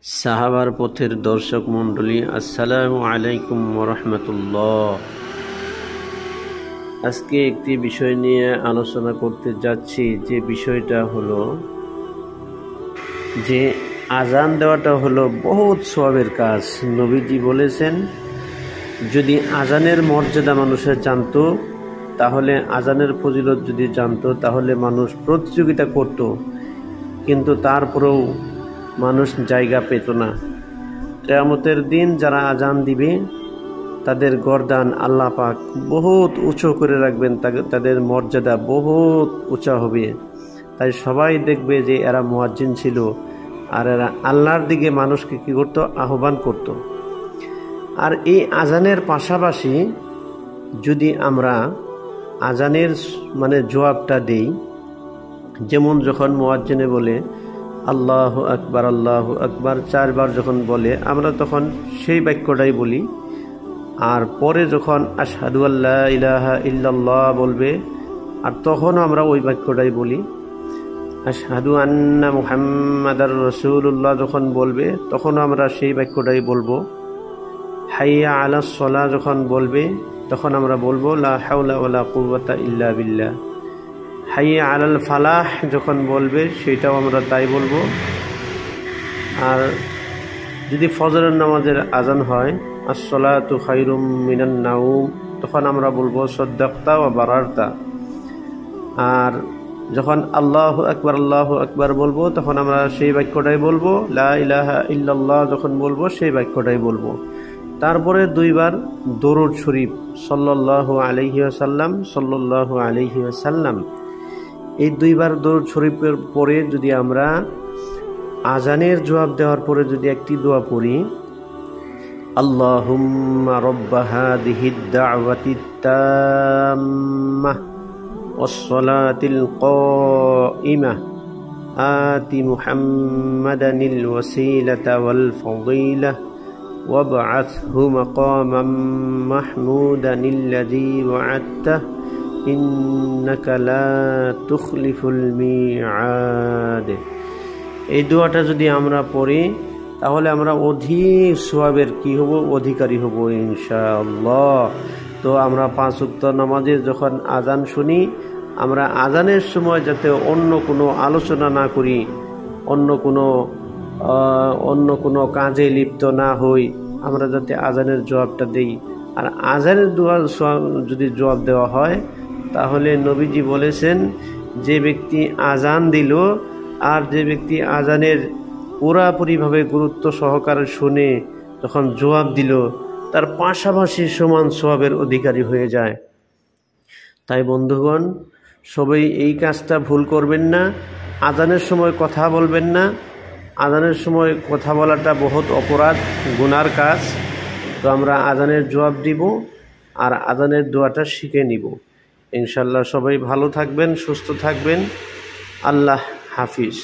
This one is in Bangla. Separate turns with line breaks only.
সাহাবার পথের দর্শক মণ্ডলী, আসসালামু আলাইকুম ওয়া আজকে একটি বিষয় নিয়ে আলোচনা করতে যাচ্ছি। যে বিষয়টা হলো যে আজান দেওয়াটা হলো বহুত সওয়াবের কাজ। নবীজি বলেছেন, যদি আজানের মর্যাদা মানুষের জানতো, তাহলে আজানের ফজিলত যদি জানতো, তাহলে মানুষ প্রতিযোগিতা করত, কিন্তু তারপরেও মানুষ জায়গা পেত না। কিয়ামতের দিন যারা আজান দিবে তাদের গর্দান আল্লাহ পাক বহুত উঁচু করে রাখবেন, তাদের মর্যাদা বহুত উঁচা হবে। তাই সবাই দেখবে যে এরা মুয়াজ্জিন ছিল, আর এরা আল্লাহর দিকে মানুষকে কী করতো? আহ্বান করত। আর এই আজানের পাশাপাশি যদি আমরা আজানের জবাবটা দেই, যেমন যখন মুয়াজ্জিনে বলে আল্লাহু আকবার আল্লাহু আকবার 4 বার যখন বলে, আমরা তখন সেই বাক্যটাই বলি। আর পরে যখন আশহাদু আল্লা ইলাহা ইল্লাল্লাহ বলবে, আর তখনও আমরা ওই বাক্যটাই বলি। আশহাদু আন্না মুহাম্মাদার রাসূলুল্লাহ যখন বলবে, তখনও আমরা সেই বাক্যটাই বলবো। হাইয়া আলাস সালাহ যখন বলবে, তখন আমরা বলবো লা হাওলা ওয়ালা কুওয়াতা ইল্লা বিল্লাহ। হাইয়া আলাল ফালাহ যখন বলবে, সেটাও আমরা তাই বলবো। আর যদি ফজরের নামাজের আজান হয়, আসসালাতু খায়রুম মিনান নাওম, তখন আমরা বলবো সাদ্দাকতা ওয়া বারারতা। আর যখন আল্লাহু আকবার বলবো, তখন আমরা সেই বাক্যটাই বলবো। লা ইলাহা ইল্লাল্লাহ যখন বলবো, সেই বাক্যটাই বলবো। তারপরে 2 বার দরুদ শরীফ, সাল্লাল্লাহু আলাইহি ওয়াসাল্লাম সাল্লাল্লাহু আলাইহি ওয়াসাল্লাম। এই 2 বার দরুদ শরীফের পরে যদি আমরা আজানের জবাব দেওয়ার পরে যদি একটি দোয়া পড়ি, আল্লাহুম্মা রাব্বা হাযিহিদ দাওয়াতিত তাম্মাহ ওয়াস সালাতিল কাইমাহ আতি মুহাম্মাদানিল ওয়াসিলাতা ওয়াল ফাদিলাহ ওয়াবআথহু মাকামান মাহমুদানিল্লাযী ওয়া'আদতাহ ইন্নাকা লা তুখলিফুল মিআদ। এই দোয়াটা যদি আমরা পড়ি, তাহলে আমরা অধিক সওয়াবের অধিকারী হব ইনশাআল্লাহ। তো আমরা 5 ওয়াক্ত নামাজের যখন আজান শুনি, আমরা আজানের সময় যাতে অন্য কোনো আলোচনা না করি, অন্য কোনো কাজে লিপ্ত না হই, আমরা যাতে আজানের জবাবটা দেই। আর আজানের দোয়ার যদি জবাব দেওয়া হয়, তাহলে নবীজি বলেছেন, যে ব্যক্তি আজান দিল আর যে ব্যক্তি আজানের পুরাপুরিভাবে গুরুত্ব সহকারে শুনে যখন জবাব দিল, তার পাশাপাশি সমান সওয়াবের অধিকারী হয়ে যায়। তাই বন্ধুগণ, সবাই এই কাজটা ভুল করবেন না। আজানের সময় কথা বলবেন না। আজানের সময় কথা বলাটা বহুত অপরাধ, গুনার কাজ। তো আমরা আজানের জবাব দিব আর আজানের দোয়াটা শিখে নিব ইনশাআল্লাহ। সবাই ভালো থাকবেন, সুস্থ থাকবেন। আল্লাহ হাফিজ।